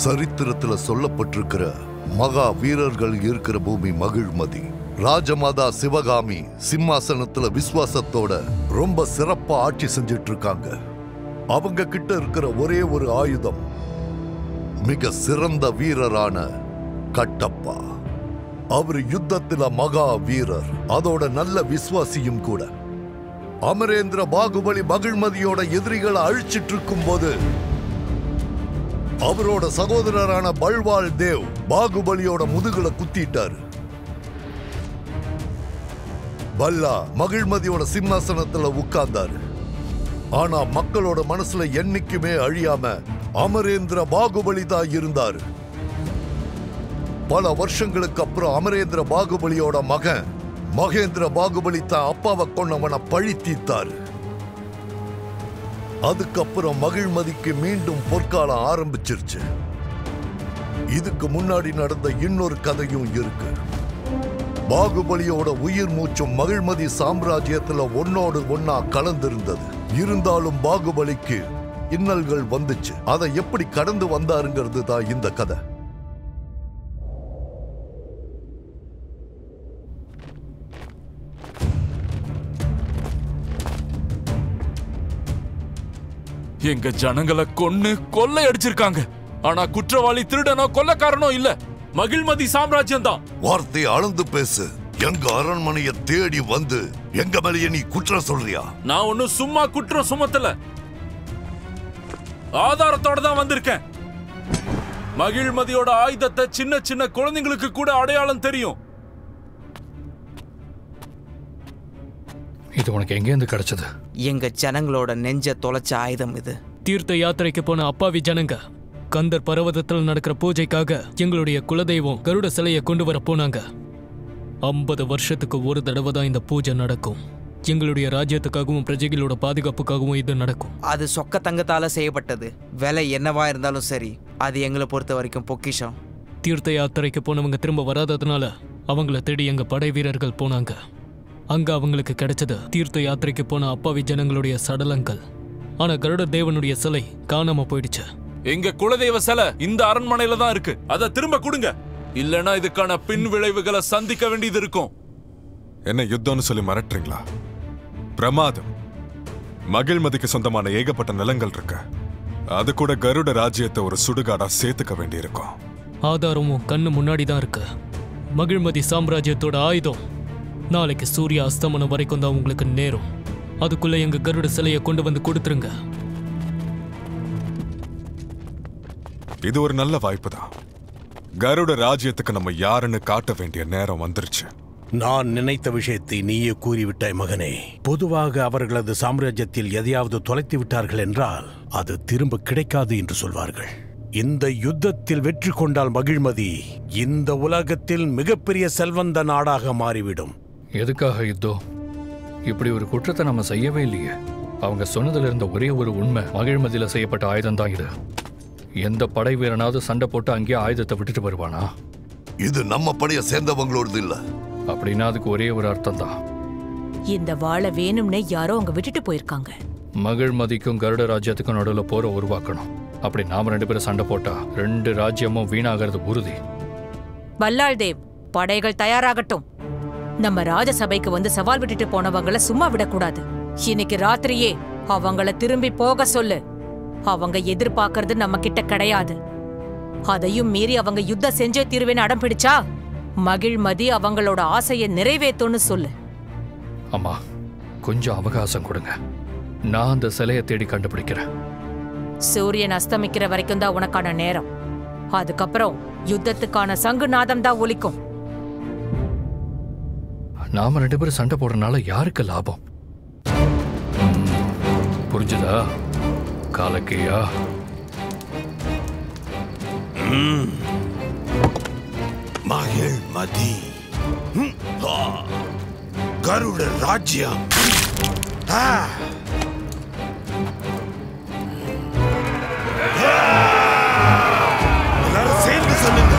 சரித்திரத்துல சொல்லப்பட்டிருக்கிற மகா வீரர்கள் இருக்கிற பூமி மகிழ்மதி. ராஜமாதா சிவகாமி சிம்மாசனத்துல விசுவாசத்தோட ரொம்ப சிறப்பா ஆட்சி செஞ்சிட்டு இருக்காங்க. அவங்க கிட்ட இருக்கிற ஒரே ஒரு ஆயுதம் மிக சிறந்த வீரரான கட்டப்பா. அவர் யுத்தத்துல மகா வீரர், அதோட நல்ல விசுவாசியும் கூட. அமரேந்திர பாகுபலி மகிழ்மதியோட எதிரிகளை அழிச்சிட்டு இருக்கும் போது அவரோட சகோதரரான பல்வால் தேவ் பாகுபலியோட முதுகுல குத்திட்டாரு. பல்லா மகிழ்மதியோட சிம்மாசனத்துல உட்கார்ந்தாரு. ஆனா மக்களோட மனசுல என்னைக்குமே அழியாம அமரேந்திர பாகுபலி தான் இருந்தாரு. பல வருஷங்களுக்கு அப்புறம் அமரேந்திர பாகுபலியோட மகன் மகேந்திர பாகுபலி தான் அப்பாவை கொண்டவனை பழி தீர்த்தாரு. அதுக்கப்புறம் மகிழ்மதிக்கு மீண்டும் பொற்காலம் ஆரம்பிச்சிருச்சு. இதுக்கு முன்னாடி நடந்த இன்னொரு கதையும் இருக்கு. பாகுபலியோட உயிர் மூச்சும் மகிழ்மதி சாம்ராஜ்யத்துல ஒன்னோடு ஒன்னா கலந்திருந்தது. இருந்தாலும் பாகுபலிக்கு இன்னல்கள் வந்துச்சு. அதை எப்படி கடந்து வந்தாருங்கிறது தான் இந்த கதை. எங்க ஜனங்களை கொன்னு கொள்ளை அடிச்சிருக்காங்க. ஆனா குற்றவாளி திருடனோ கொள்ளக்காரனோ இல்ல, மகிழ்மதி சாம்ராஜ்யம் தான். வார்த்தை அளந்து பேசு. எங்க அரண்மனையை தேடி வந்து எங்க மேலேயே நீ குற்றம் சொல்றியா? நான் ஒன்னும் சும்மா குற்றம் சுமத்தல, ஆதாரத்தோட தான் வந்திருக்கேன். மகிழ்மதியோட ஆயுதத்தை சின்ன சின்ன குழந்தைங்களுக்கு கூட அடையாளம் தெரியும். இது உனக்கு எங்கேருந்து கிடைச்சது? எங்க ஜனங்களோட நெஞ்ச தொலைச்ச ஆயுதம் இது. தீர்த்த யாத்திரைக்கு போன அப்பாவி ஜனங்க கந்தர் பர்வதத்தில் நடக்கிற பூஜைக்காக எங்களுடைய குலதெய்வம் கருட சிலையை கொண்டு வர போனாங்க. 50 வருஷத்துக்கு ஒரு தடவை தான் இந்த பூஜை நடக்கும். எங்களுடைய ராஜ்யத்துக்காகவும் பிரஜைகளோட பாதுகாப்புக்காகவும் இது நடக்கும். அது சொக்க தங்கத்தால செய்யப்பட்டது. விலை என்னவா இருந்தாலும் சரி, அது எங்களை பொறுத்த வரைக்கும் பொக்கிஷம். தீர்த்த யாத்திரைக்கு போனவங்க திரும்ப வராததுனால அவங்கள தேடி எங்க படை வீரர்கள் போனாங்க. அங்க அவங்களுக்கு கிடைச்சது தீர்த்த யாத்திரைக்கு போன அப்பாவி ஜனங்களுடைய சடலங்கள். ஆனா கருட தேவனுடைய சிலை காணாம போயிடுச்சு. எங்க குலதெய்வ சிலை இந்த அரண்மனையில தான் இருக்கு. அதை திரும்ப கொடுங்க, இல்லனா இதுக்கான பின் விளைவுகளை சந்திக்க வேண்டியது இருக்கும். என்ன யுத்தம்னு சொல்லி மிரட்டுறீங்களா? பிரமாதம். மகிழ்மதிக்கு சொந்தமான ஏகப்பட்ட நிலங்கள் இருக்கு. அது கூட கருட ராஜ்யத்தை ஒரு சுடுகாடா சேர்த்துக்க வேண்டியிருக்கும். ஆதாரமும் கண்ணு முன்னாடி தான் இருக்கு. மகிழ்மதி சாம்ராஜ்யத்தோட ஆயுதம் நாளைக்கு சூரிய அஸ்தமனம் வரைக்கும் தான் உங்களுக்கு நேரம். அதுக்குள்ள எங்க கருட சிலையை கொண்டு வந்து கொடுத்துருங்க. இது ஒரு நல்ல வாய்ப்பு தான். கருட ராஜ்யத்துக்கு நம்ம யாருன்னு காட்ட வேண்டிய நேரம் வந்துருச்சு. நான் நினைத்த விஷயத்தை நீயே கூறிவிட்டாய் மகனே. பொதுவாக அவர்களது சாம்ராஜ்யத்தில் எதையாவது தொலைத்து விட்டார்கள் என்றால் அது திரும்ப கிடைக்காது என்று சொல்வார்கள். இந்த யுத்தத்தில் வெற்றி கொண்டால் மகிழ்மதி இந்த உலகத்தில் மிகப்பெரிய செல்வந்த நாடாக மாறிவிடும். எதுக்காக யுத்தம்? இப்படி ஒரு குற்றத்தை நம்ம செய்யவே இல்லையே. அவங்க சொன்னதுல இருந்த ஒரே ஒரு உண்மை, மகிழ்மதியில செய்யப்பட்ட ஆயுதம் தான் இது. எந்த படை வீரனாவது சண்டை போட்டு அங்கேயே ஆயுதத்தை விட்டுட்டு வருவானா? இது நம்ம படைய சேர்ந்தவங்களோடது இல்ல. அப்படின்னா அதுக்கு ஒரே ஒரு அர்த்தம் தான். இந்த வாழை வேணும்னே யாரோ அங்க விட்டுட்டு போயிருக்காங்க. மகிழ்மதிக்கும் கருட ராஜ்யத்துக்கும் நடுவில் போற உருவாக்கணும். அப்படி நாம 2 பேரும் சண்டை போட்டா 2 ராஜ்யமும் வீணாகிறது உறுதி. பல்லால் தேவ், படைகள் தயாராகட்டும். நம்ம ராஜசபைக்கு வந்து சவால் விட்டுட்டு போனவங்களை சும்மா விடக்கூடாது. இன்னைக்கு ராத்திரியே அவங்கள திரும்பி போக சொல்லு. அவங்க எதிர்பார்க்கறது நம்ம கிட்ட கிடையாது. அதையும் மீறி அவங்க யுத்தம் செஞ்சே தீர்வேன்னு அடம் பிடிச்சா மகிழ்மதி அவங்களோட ஆசையை நிறைவேற்றும்னு சொல்லு. அம்மா, கொஞ்சம் அவகாசம் கொடுங்க. நான் அந்த சிலையை தேடி கண்டுபிடிக்கிறேன். சூரியன் அஸ்தமிக்கிற வரைக்கும் தான் உனக்கான நேரம். அதுக்கப்புறம் யுத்தத்துக்கான சங்குநாதம் தான் ஒலிக்கும். நாம 2 பேரும் சண்டை போடுறதுனால யாருக்கு லாபம்? புரிஞ்சுதா காலக்கையா? மகிழ்மதி கருட ராஜ்யம். எல்லாரும் சேர்ந்து சொல்லுங்க.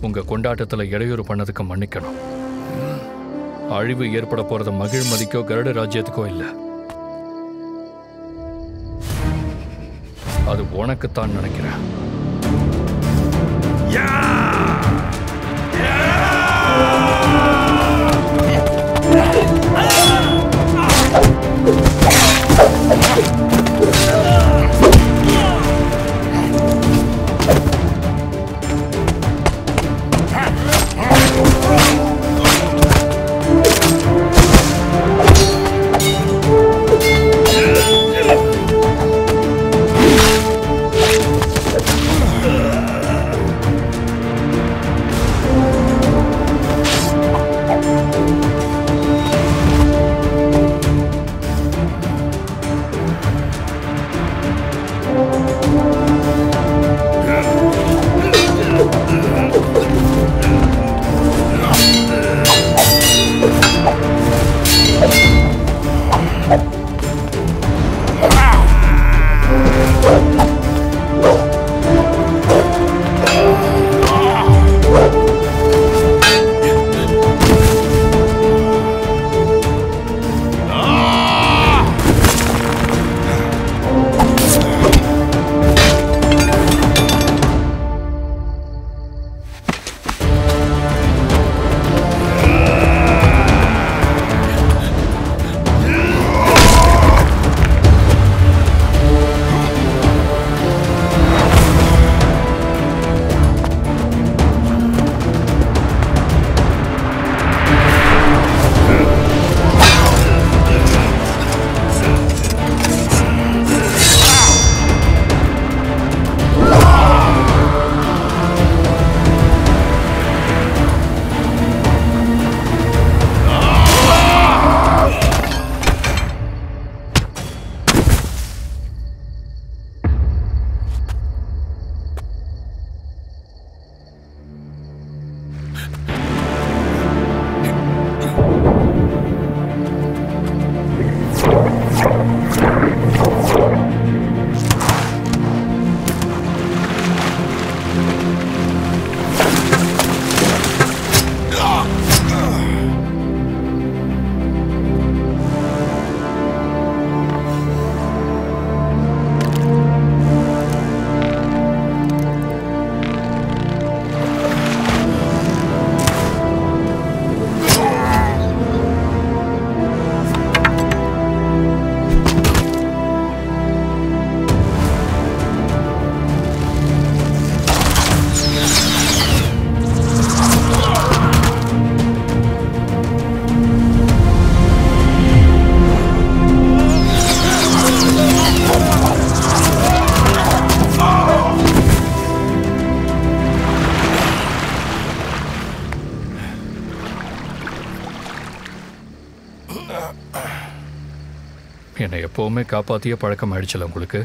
உங்க கொண்டாட்டத்துல இடையூறு பண்ணதுக்கு மன்னிக்கணும். அழிவு ஏற்பட போறது மகிழ்மதிக்கோ கருட ராஜ்யத்துக்கோ இல்ல, அது உனக்குத்தான் நினைக்கிறேன். என்னை எப்பவுமே காப்பாத்திய பழக்கம் ஆயிடுச்சுல உங்களுக்கு.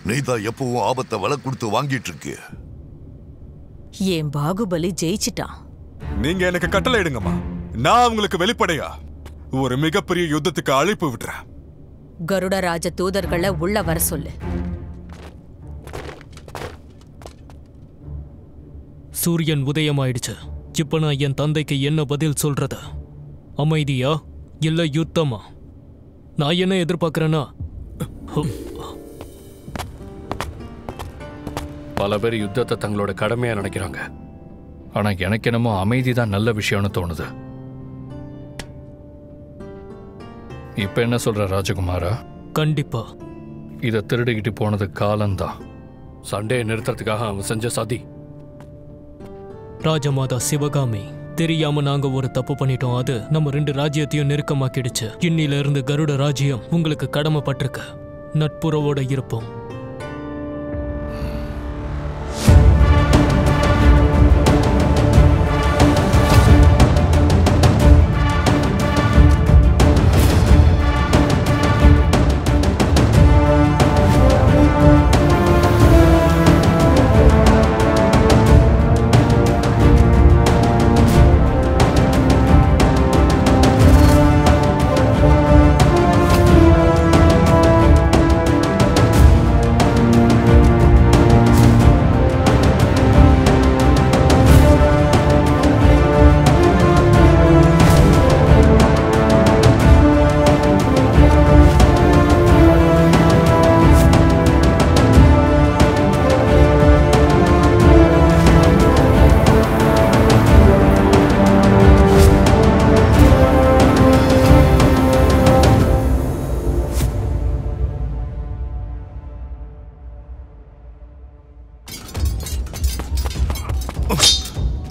நீதான் எப்பவும் ஆபத்தை விலை கொடுத்து வாங்கிட்டு இருக்கிய. என் பாகுபலி ஜெயிச்சிட்டான். நீங்க எனக்கு கட்டளை இடுங்கம்மா. நான் உங்களுக்கு வெளிப்படையா ஒரு மிகப்பெரிய யுத்தத்துக்கு அழைப்பு விடுறேன். கருடராஜ தூதர்களை உள்ள வர சொல்லு. சூரியன் உதயமாயிடுச்சு. இப்ப நான் என் தந்தைக்கு என்ன பதில் சொல்றது? அமைதியா இல்ல யுத்தமா? நான் என்ன எதிர்பார்க்கிறேன்னா, பல பேர் யுத்தத்தை தங்களோட கடமையா நினைக்கிறாங்க. ஆனா எனக்கு என்னமோ அமைதிதான் நல்ல விஷயம்னு தோணுது. இப்ப என்ன சொல்ற ராஜகுமாரா? கண்டிப்பா இதை திருடிக்கிட்டு போனது காலம்தான். சண்டையை நிறுத்துறதுக்காக அவன் செஞ்ச சதி. ராஜமாதா சிவகாமி, தெரியாம நாங்க ஒரு தப்பு பண்ணிட்டோம். அது நம்ம 2 ராஜ்யத்தையும் நெருக்கமாக்கிடுச்சு. இன்னில இருந்து கருட ராஜ்யம் உங்களுக்கு கடமைப்பட்டிருக்கு. நட்புறவோட இருப்போம்.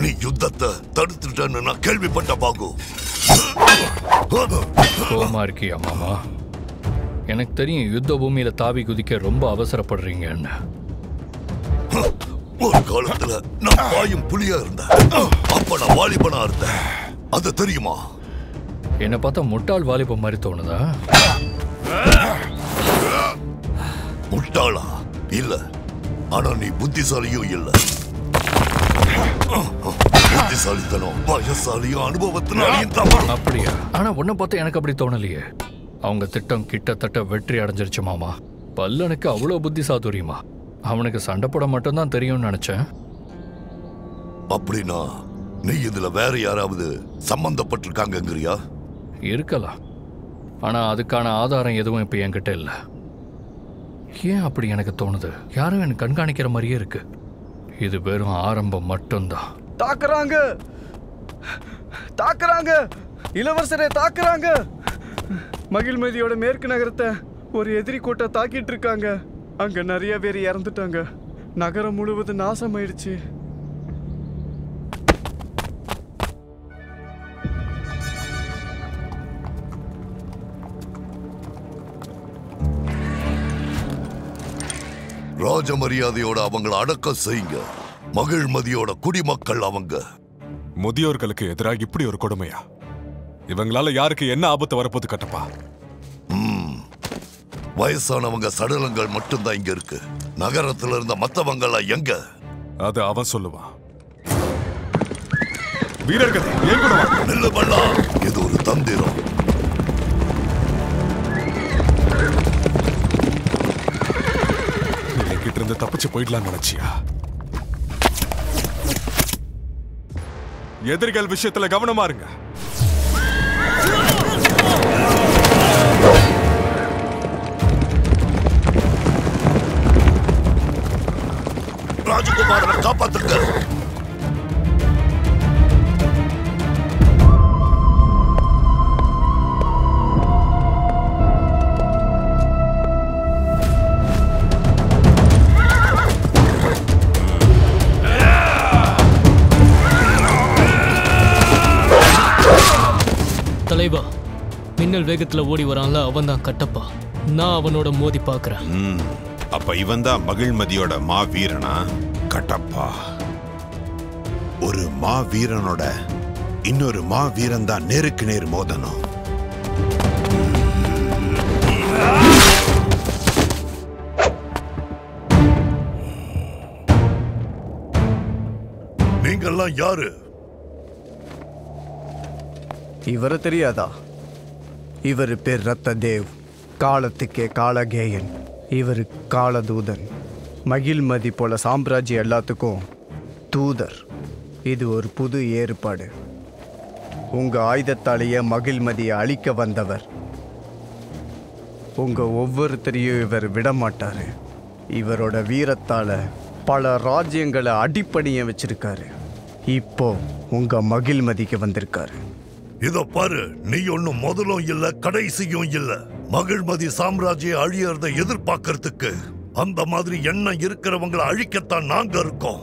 நீ யுத்தத்தை தடுத்துட்டன்னு நான் கேள்விப்பட்ட பாகு. கோமா இருக்கியா மாமா? எனக்கு தெரியும் யுத்த பூமியில தாவி குதிக்க ரொம்ப அவசரப்படுறீங்கன்னு. ஒரு காலத்துல நான் பாயும் புலியா இருந்தேன். அப்ப நான் வாலிபனா இருந்தேன். அது தெரியுமா? என்ன பார்த்தா முட்டாள் வாலிப மாதிரி தோணுதா? முட்டாளா இல்ல, ஆனா நீ புத்திசாலியும் இல்ல. புத்திசாலித்தனம் வயசாலியும் அனுபவத்தினாலையும் தான். அப்படியா? ஆனா உன்னை பார்த்தா எனக்கு அப்படி தோணலையே. அவங்க திட்டம் கிட்டத்தட்ட வெற்றி அடைஞ்சிருச்சு மாமா. பல்லனுக்கு அவ்வளோ புத்தி சாதுரியமா? அவனுக்கு சண்டை போட மட்டும்தான் தெரியும்னு நினைச்சேன். அப்படின்னா நீ இதுல வேற யாராவது சம்பந்தப்பட்டிருக்காங்கங்கிறியா? இருக்கலாம், ஆனா அதுக்கான ஆதாரம் எதுவும் இப்ப என்கிட்ட இல்ல. ஏன் அப்படி எனக்கு தோணுது? யாரும் எனக்கு கண்காணிக்கிற மாதிரியே இருக்கு. இது வெறும் ஆரம்பம் மட்டும்தான். தாக்குறாங்க, தாக்குறாங்க, இளவரசரை தாக்குறாங்க. மகிழ்மதியோட மேற்கு நகரத்தை ஒரு எதிரி கூட்டம் தாக்கிட்டு இருக்காங்க. அங்க நிறைய பேர் இறந்துட்டாங்க. நகரம் முழுவதும் நாசமாயிடுச்சு. ராஜ மரியாதையோட அவங்களை அடக்கம் செய்யுங்க. மகிழ்மதியோட குடிமக்கள் அவங்க. முதியோர்களுக்கு எதிராக இப்படி ஒரு கொடுமையா? இவங்களால யாருக்கு என்ன ஆபத்து வரப்போது கட்டப்பா? வயசானவங்க சடலங்கள் மட்டும்தான் இங்க இருக்கு. நகரத்துல இருந்த மத்தவங்க எங்க? அது அவன் சொல்லுவான். வீரர்கள் ஏன் கூட நெல்லு பல்லா, இது ஒரு தந்திரம். கிட்ட இருந்து தப்பிச்சு போயிடலாம் நினைச்சியா? எதிரிகள் விஷயத்துல கவனமா இருங்க. ராஜகுமாரனை காப்பாத்துங்க. தலைவா, மின்னல் வேகத்துல ஓடி வரான்ல, அவன் தான் கட்டப்பா. நான் அவனோட மோதி பாக்குறேன். அப்ப இவன் தான் மகிழ்மதியோட மா வீரனா? கட்டப்பா, ஒரு மா வீரனோட இன்னொரு மா வீரன் தான் நேருக்கு நேர் மோதணும். நீங்கெல்லாம் யாரு? இவரை தெரியாதா? இவர் பேர் ரத்த தேவ், காலத்துக்கே காலகேயன். இவர் காலதூதன். மகிழ்மதி போல சாம்ராஜ்யம் எல்லாத்துக்கும் தூதர். இது ஒரு புது ஏற்பாடு. உங்க ஆயுதத்தாலேயே மகிழ்மதியை அழிக்க வந்தவர். உங்க ஒவ்வொருத்தரையும் இவர் விடமாட்டாரு. இவரோட வீரத்தால பல ராஜ்யங்களை அடிப்பணிய வச்சிருக்காரு. இப்போ உங்க மகிழ்மதிக்கு வந்திருக்காரு. இத பாரு, நீ ஒன்னும் முதலும் இல்ல கடைசியும் இல்ல. மகிழ்மதி சாம்ராஜ்யம் அழியறத எதிர்பார்க்கறதுக்கு அந்த மாதிரி எண்ணம் இருக்கிறவங்களை அழிக்கத்தான் நாங்க இருக்கோம்.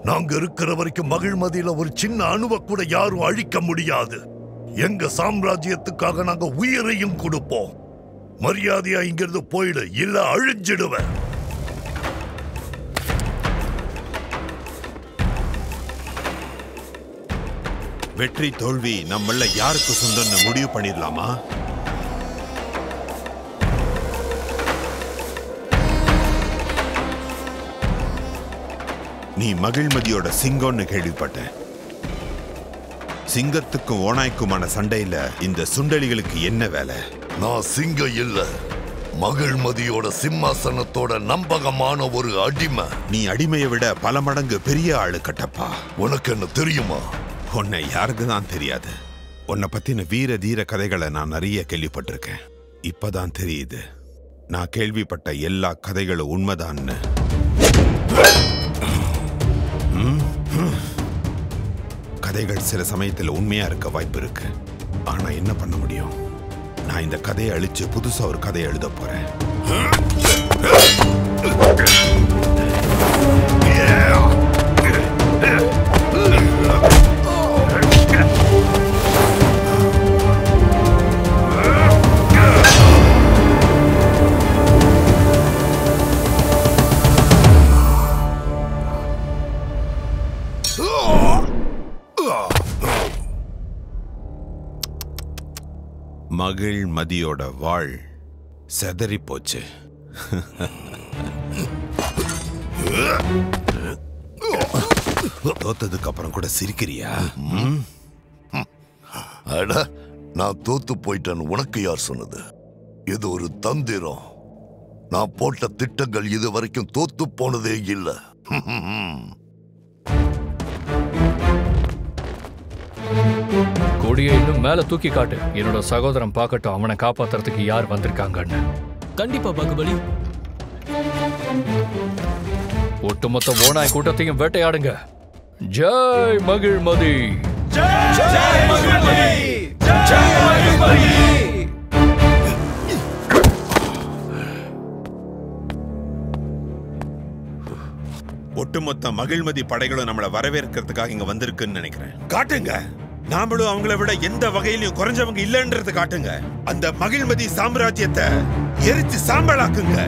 நாங்க இருக்கிற வரைக்கும் மகிழ்மதியில ஒரு சின்ன அணுவை கூட யாரும் அழிக்க முடியாது. எங்க சாம்ராஜ்யத்துக்காக நாங்க உயிரையும் கொடுப்போம். மரியாதையா இங்கிருந்து போயிடு, இல்ல அழிஞ்சிடுவேன். வெற்றி தோல்வி நம்மள யாருக்கு சொந்தம்னு முடிவு பண்ணிடலாமா? நீ மகிழ்மதியோட சிங்கம்னு கேள்விப்பட்டேன். சிங்கத்துக்கும் ஓனாய்க்குமான சண்டையில இந்த சுண்டலிகளுக்கு என்ன வேலை? நான் சிங்கம் இல்ல, மகிழ்மதியோட சிம்மாசனத்தோட நம்பகமான ஒரு அடிமை. நீ அடிமையை விட பல மடங்கு பெரிய ஆளு கட்டப்பா. உனக்கு என்ன தெரியுமா? உன்னை யாருக்கு தான் தெரியாது. உன்னை பத்தின வீர தீர கதைகளை நான் நிறைய கேள்விப்பட்டிருக்கேன். இப்பதான் தெரியுது நான் கேள்விப்பட்ட எல்லா கதைகளும் உண்மைதான்னு. கதைகள் சில சமயத்தில் உண்மையா இருக்க வாய்ப்பு இருக்கு. ஆனா என்ன பண்ண முடியும்? நான் இந்த கதையை அழிச்சு புதுசா ஒரு கதையை எழுத போறேன். மகிழ்மதியோட வாழ் செதறி போச்சு. தோத்ததுக்கு அப்புறம் கூட சிரிக்கிறியா? அட, நான் தோத்து போயிட்டேன்னு உனக்கு யார் சொன்னது? இது ஒரு தந்திரம். நான் போட்ட திட்டங்கள் இது வரைக்கும் தோத்து போனதே இல்லை. கொடியை இன்னும் மேல தூக்கி காட்டு. என்னோட சகோதரன் பார்க்கட்டும் அவனை காப்பாத்துறதுக்கு யார் வந்திருக்காங்கன்னு. கண்டிப்பா பாகுபலி. ஒட்டுமொத்த ஓனாய் கூட்டத்தையும் வேட்டையாடுங்க. ஜெய் மகிழ்மதி! ஜெய் மகிழ்மதி! ஜெய் மகிழ்மதி! ஒட்டுமொத்த மகிழ்மதி படைகளும் நம்மளை வரவேற்கிறதுக்காக இங்க வந்திருக்குன்னு நினைக்கிறேன். காட்டுங்க, நாமளும் அவங்கள விட எந்த வகையிலும் குறைஞ்சவங்க இல்லைன்றது காட்டுங்க. அந்த மகிழ்மதி சாம்ராஜ்யத்தை எரிச்சு சாம்பலாக்குங்க.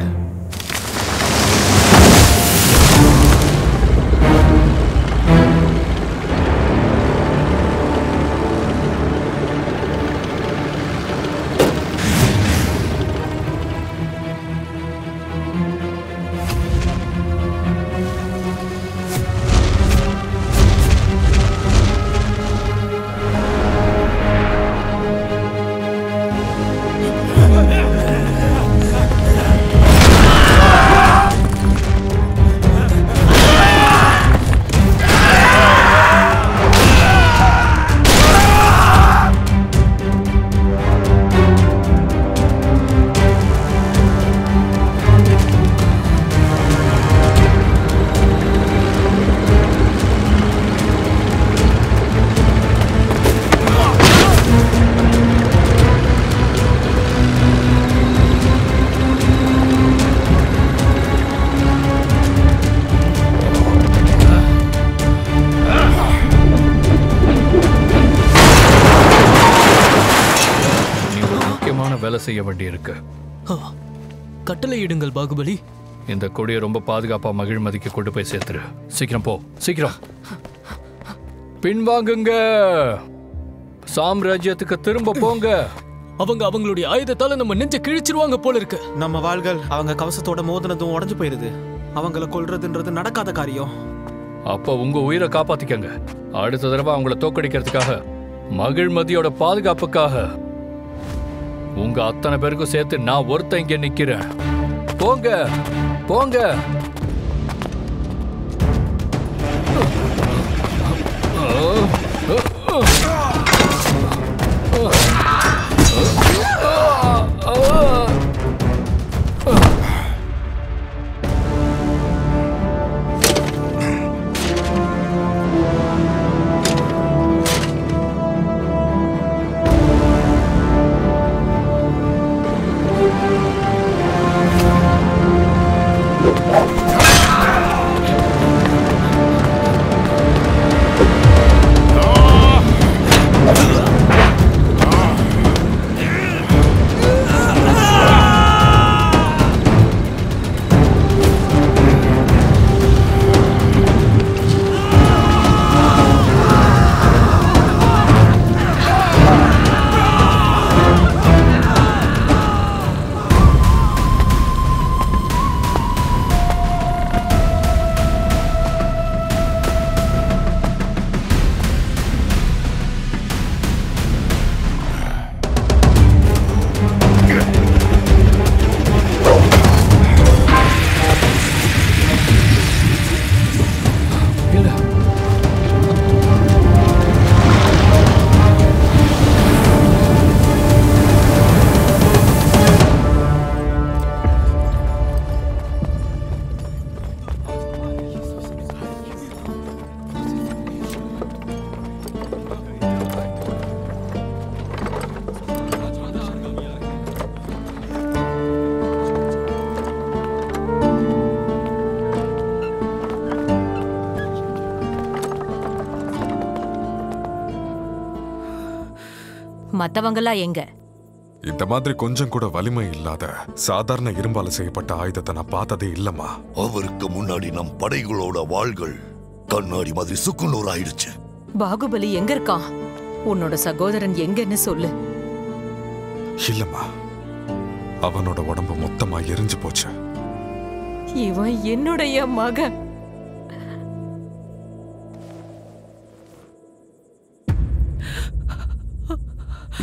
வேலை செய்ய வேண்டி இருக்கு. கட்டளை இடுங்கள் பாகுபலி. இந்த கொடியை ரொம்ப பாதுகாப்பா மகிழ்மதிக்கு கொண்டு போய் சேர்த்துரு. சீக்கிரம் போ, சீக்கிரம் பின்வாங்குங்க. சாம்ராஜ்யத்துக்கு திரும்ப போங்க. அவங்க அவங்களுடைய ஆயுதத்தால நம்ம நெஞ்ச கிழிச்சிருவாங்க போல இருக்கு. நம்ம வாள்கள் அவங்க கவசத்தோட மோதினதும் உடஞ்சு போயிருது. அவங்கள கொல்றதுன்றது நடக்காத காரியம். அப்ப உங்க உயிரை காப்பாத்திக்கங்க. அடுத்த தடவை அவங்கள தோக்கடிக்கிறதுக்காக, மகிழ்மதியோட பாதுகாப்புக்காக உங்க அத்தனை பேருக்கும் சேர்த்து நான் ஒருத்தன் இங்க நிக்கிறேன். போங்க போங்க. மத்தவங்களா எங்க? இந்த மாதிரி கொஞ்சம் கூட வலிமை இல்லாத சாதாரண இரும்பால செய்யப்பட்ட ஆயுதத்தை நான் பார்த்ததே இல்லம்மா. அவருக்கு முன்னாடி நம் படைகளோட வாள்கள் கண்ணாடி மாதிரி சுக்குநூறு ஆயிடுச்சு. பாகுபலி எங்க இருக்கான்? உன்னோட சகோதரன் எங்கன்னு சொல்லு. இல்லம்மா, அவனோட உடம்பு மொத்தமா எரிஞ்சு போச்சு. இவன் என்னுடைய மகன்.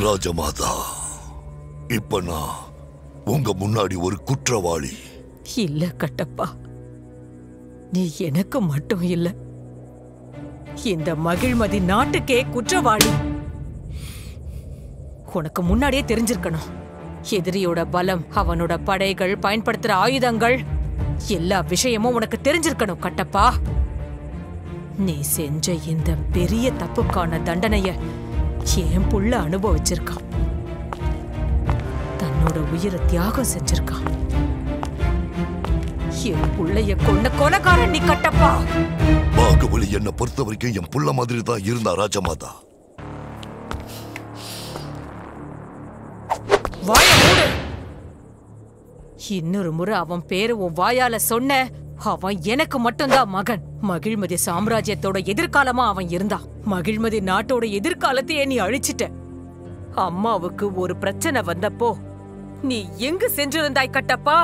ராஜமாதா, இப்ப நான் உங்க முன்னாடி ஒரு குற்றவாளி. இல்ல கட்டப்பா, நீ எனக்கு மட்டும் இல்ல, இந்த மகிழ்மதி நாட்டுக்கே குற்றவாளி. உனக்கு முன்னாடியே தெரிஞ்சிருக்கணும். எதிரியோட பலம், அவனோட படைகள், பயன்படுத்துற ஆயுதங்கள், எல்லா விஷயமும் உனக்கு தெரிஞ்சிருக்கணும் கட்டப்பா. நீ செஞ்ச இந்த பெரிய தப்புக்கான தண்டனைய என் புள்ள அனுபவிச்சிருக்கான். தன்னோட உயிரை தியாகம் செஞ்சிருக்கான். என் புள்ளைய கொண்ட கொலைகாரன் நீ கட்டப்பா. பாகுபலி என்ன பொறுத்த வரைக்கும் என் புள்ள மாதிரி தான் இருந்தா ராஜமாதா. வாய மூடு. இன்னொரு முறை அவன் பேரு உன் வாயால சொன்ன, அவன் எனக்கு மட்டும்தான் மகன். மகிழ்மதி சாம்ராஜ்யத்தோட எதிர்காலமா அவன் இருந்தான். மகிழ்மதி நாட்டோட எதிர்காலத்தையே நீ அழிச்சிட்ட. அம்மாவுக்கு ஒரு பிரச்சனை வந்தப்போ நீ எங்கு சென்றிருந்தாய் கட்டப்பா?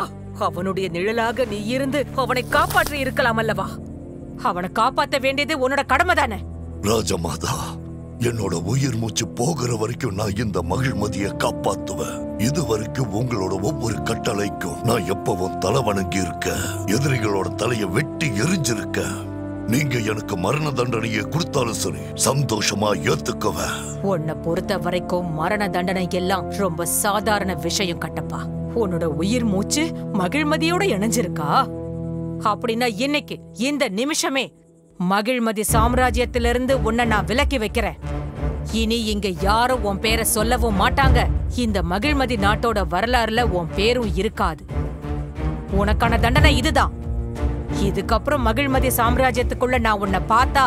அவனுடைய நிழலாக நீ இருந்து அவனை காப்பாற்றி இருக்கலாம் அல்லவா? அவனை காப்பாற்ற வேண்டியது உன்னோட கடமை தானே? ராஜமாதா, என்னோட உயிர் மூச்சு போகிற வரைக்கும் நான் இந்த மகிழ்மதியை காப்பாத்துவேன். இதுவரைக்கும் உங்களோட ஒவ்வொரு கட்டளைக்கும் நான் எப்பவும் தலை வணங்கி இருக்கேன். எதிரிகளோட தலையை வெட்டி எரிஞ்சிருக்க. நீங்க எனக்கு மரண தண்டனையை கொடுத்தாலும் சரி, சந்தோஷமா ஏத்துக்குவேன். உன்னை பொறுத்த வரைக்கும் மரண தண்டனை எல்லாம் ரொம்ப சாதாரண விஷயம் கட்டப்பா. உன்னோட உயிர் மூச்சு மகிழ்மதியோட இணைஞ்சிருக்கா? அப்படின்னா இன்னைக்கு இந்த நிமிஷமே மகிழ்மதி சாம்ராஜ்யத்திலிருந்து உன்னை நான் விலக்கி வைக்கிறேன். இனி இங்க யாரும் உன் பேரை சொல்லவும் மாட்டாங்க. இந்த மகிழ்மதி நாட்டோட வரலாறுல உன் பேரும் இருக்காது. உனக்கான தண்டனை இதுதான். இதுக்கப்புறம் மகிழ்மதி சாம்ராஜ்யத்துக்குள்ள நான் உன்னை பார்த்தா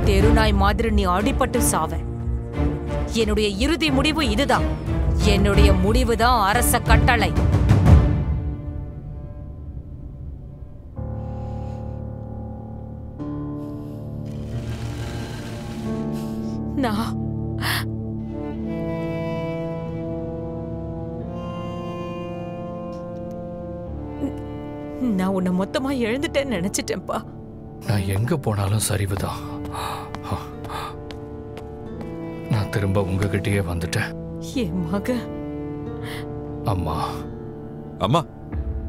தெருநாய் மாதிரி நீ அடிபட்டு சாவ. என்னுடைய இறுதி முடிவு இதுதான். என்னுடைய முடிவுதான் அரச கட்டளை. நான் உன்னை மொத்தமா எழுந்துட்டேன்னு நினைச்சிட்டேன்ப்பா. நான் எங்க போனாலும் சரிவுதான். நான் திரும்ப உங்ககிட்டயே வந்துட்டேன். என் மக. அம்மா. அம்மா,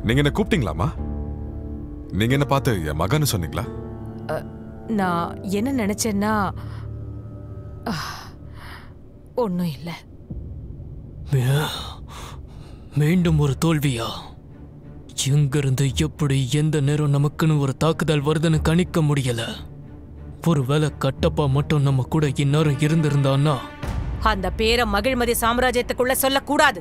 நீங்க என்ன கூப்பிட்டீங்களாம்மா? நீங்க என்ன பார்த்து என் மகன்னு சொன்னீங்களா? நான் என்ன நினைச்சேன்னா, ஒன்னும் இல்ல. மீண்டும் ஒரு தோல்வியா? எங்கிருந்து எப்படி எந்த நேரம் நமக்குன்னு ஒரு தாக்குதல் வருதுன்னு கணிக்க முடியல. ஒருவேளை கட்டப்பா மட்டும் நம்ம கூட இந்நேரம் இருந்திருந்தான்னா. அந்த பேரை மகிழ்மதி சாம்ராஜ்யத்துக்குள்ள சொல்லக்கூடாது.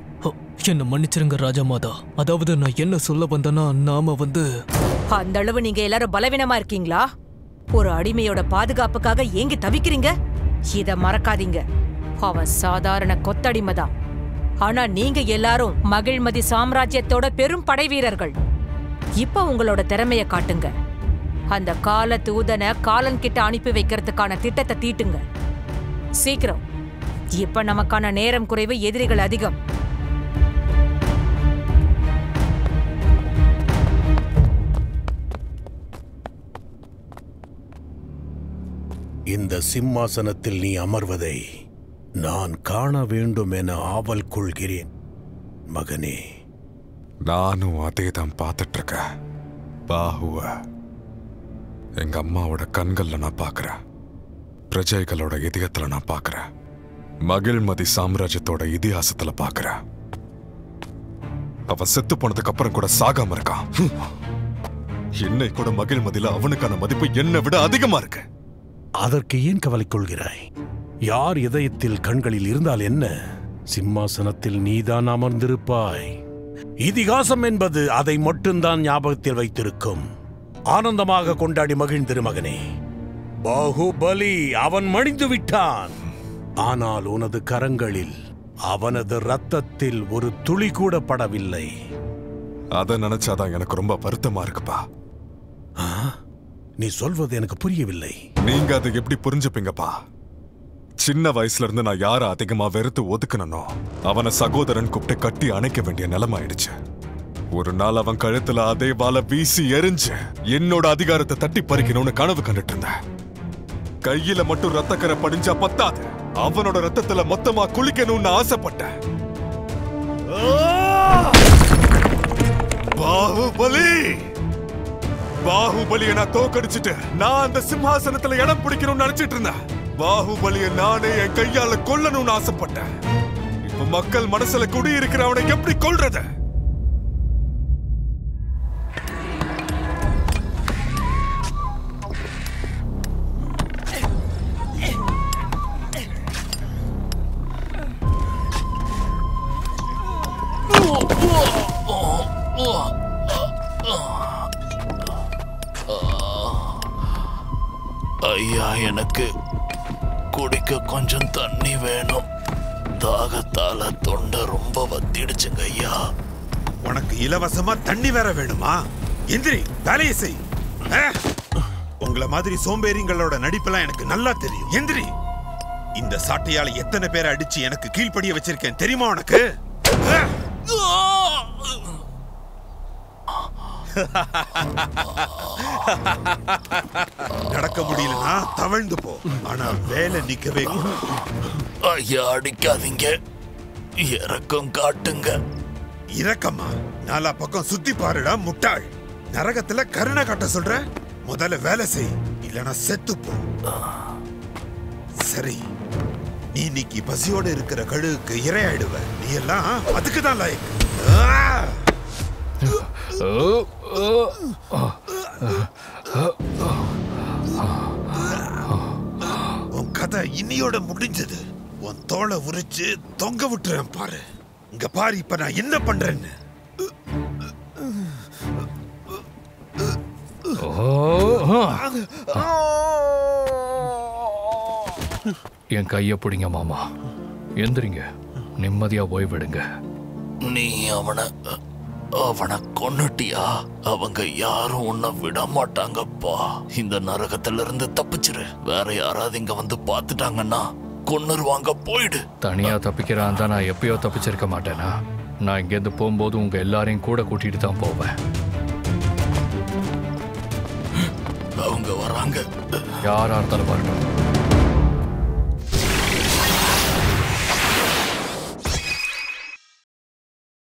என்ன மன்னிச்சிருங்க ராஜமாதா. அதாவது நான் என்ன சொல்ல வந்தேன்னா, நாம அந்த அளவு நீங்க எல்லாரும் பலவீனமா இருக்கீங்களா? ஒரு அடிமையோட பாதுகாப்புக்காக ஏங்கி தவிக்கிறீங்க. இத மறக்காதீங்க. அவன் சாதாரண கொத்தடிமைதான். ஆனா நீங்க எல்லாரும் மகிழ்மதி சாம்ராஜ்யத்தோட பெரும் படை வீரர்கள். இப்ப உங்களோட திறமைய காட்டுங்க. அந்த கால தூதனை காலன் கிட்ட அனுப்பி வைக்கிறதுக்கான திட்டத்தை தீட்டுங்க. சீக்கிரம். இப்ப நமக்கான நேரம் குறைவு, எதிரிகள் அதிகம். இந்த சிம்மாசனத்தில் நீ அமர்வதை நான் காண வேண்டும் என ஆவல் கொள்கிறேன் மகனே. நானும் அதே தான் பார்த்துட்டு இருக்கேன். பாகுவ எங்க அம்மாவோட கண்கள்ல நான் பார்க்கிறேன். பிரஜைகளோட இதயத்துல நான் பார்க்கிறேன். மகிழ்மதி சாம்ராஜ்யத்தோட இதிகாசத்துல பார்க்கிறேன். அவன் செத்து போனதுக்கு அப்புறம் கூட சாகாம இருக்கான். என்னை கூட மகிழ்மதியில அவனுக்கான மதிப்பு என்னை விட அதிகமா இருக்கு. அதற்கு ஏன் கவலை கொள்கிறாய்? யார் இதயத்தில் கண்களில் இருந்தால் என்ன? சிம்மாசனத்தில் நீதான் அமர்ந்திருப்பாய். இதிகாசம் என்பது அதை மட்டும்தான் ஞாபகத்தில் வைத்திருக்கும். ஆனந்தமாக கொண்டாடி மகிழ்ந்திரு மகனே. பாகுபலி அவன் மடிந்து விட்டான். ஆனால் உனது கரங்களில் அவனது ரத்தத்தில் ஒரு துளி கூட படவில்லை. அதை நினைச்சாதான் எனக்கு ரொம்ப வருத்தமா இருக்குப்பா. நீ சொல்வது எனக்கு புரியவில்லை. நீங்க அதை எப்படி புரிஞ்சுப்பீங்கப்பா? சின்ன வயசுல இருந்து நான் யாரை அதிகமா வெறுத்து ஒதுக்கணும் அவனை சகோதரன் கூப்பிட்டு கட்டி அணைக்க வேண்டிய நிலைமை ஆயிடுச்சு. ஒரு நாள் அவன் கழுத்துல அதே வாழை வீசி எரிஞ்சு என்னோட அதிகாரத்தை தட்டி பறிக்கணும்னு கனவு கண்டுட்டு இருந்தேன். கையில மட்டும் ரத்தக்கரை படிஞ்சா பத்தாது, அவனோட ரத்தத்துல மொத்தமா குளிக்கணும்னு ஆசைப்பட்டேன். பாகுபலி பாகுபலியை நான் தோக்கடிச்சிட்டு நான் அந்த சிம்ஹாசனத்துல இடம் பிடிக்கணும்னு நினைச்சிட்டு இருந்தேன். பாகுபலியை நானே என் கையால கொல்லணும்னு ஆசைப்பட்டேன். இப்ப மக்கள் மனசுல குடியிருக்கிற அவனை எப்படி கொல்றது? ஐயா, எனக்கு குடிக்க கொஞ்சம் தண்ணி வேணும். தாகத்தால தொண்டை ரொம்ப வத்திடுச்சுங்க ஐயா. உனக்கு இலவசமா தண்ணி வேற வேணுமா? எந்திரி, வேலையை செய். உங்களை மாதிரி சோம்பேறிங்களோட நடிப்பெல்லாம் எனக்கு நல்லா தெரியும். எந்திரி. இந்த சாட்டையால எத்தனை பேரை அடிச்சு எனக்கு கீழ்ப்படிய வச்சிருக்கேன் தெரியுமா உனக்கு? நடக்க முடியலனா தவழ்ந்து போ, ஆனா வேலை நிக்கவே கூடாது. ஐயா, அடிக்காதீங்க, இரக்கம் காட்டுங்க. இரக்கமா? நாலா பக்கம் சுத்தி பாருடா முட்டாள். நரகத்துல கருணை காட்ட சொல்ற? முதல்ல வேலை செய், இல்லனா செத்து போ. சரி, நீ இன்னைக்கு பசியோட இருக்கிற கழுகுக்கு இரையாயிடுவ. நீ எல்லாம் அதுக்குதான் லாயக்கு. உன் கதை இன்னியோட முடிஞ்சது. உன் தோலை உரிச்சு தொங்க விட்டுறேன் பாரு. இங்க பாரு, இப்ப நான் என்ன பண்றேன்னு. என் கைய பிடிங்க மாமா, எந்திரிங்க, நிம்மதியா ஓய்விடுங்க. நீ அவனை கொன்னுட்டியா? அவங்க யாரும் உன்னை விட மாட்டாங்கப்பா. இந்த நரகத்துல இருந்து தப்பிச்சிரு. வேற யாராவது இங்க வந்து பாத்துட்டாங்கன்னா கொன்னுருவாங்க. போயிடு. தனியா தப்பிக்கிறான் தான் நான் எப்பயோ தப்பிச்சிருக்க மாட்டேனா? நான் இங்கேருந்து போகும்போது உங்க எல்லாரையும் கூட கூட்டிட்டு தான் போவேன். அவங்க வராங்க. யாரா இருந்தாலும் வரணும்.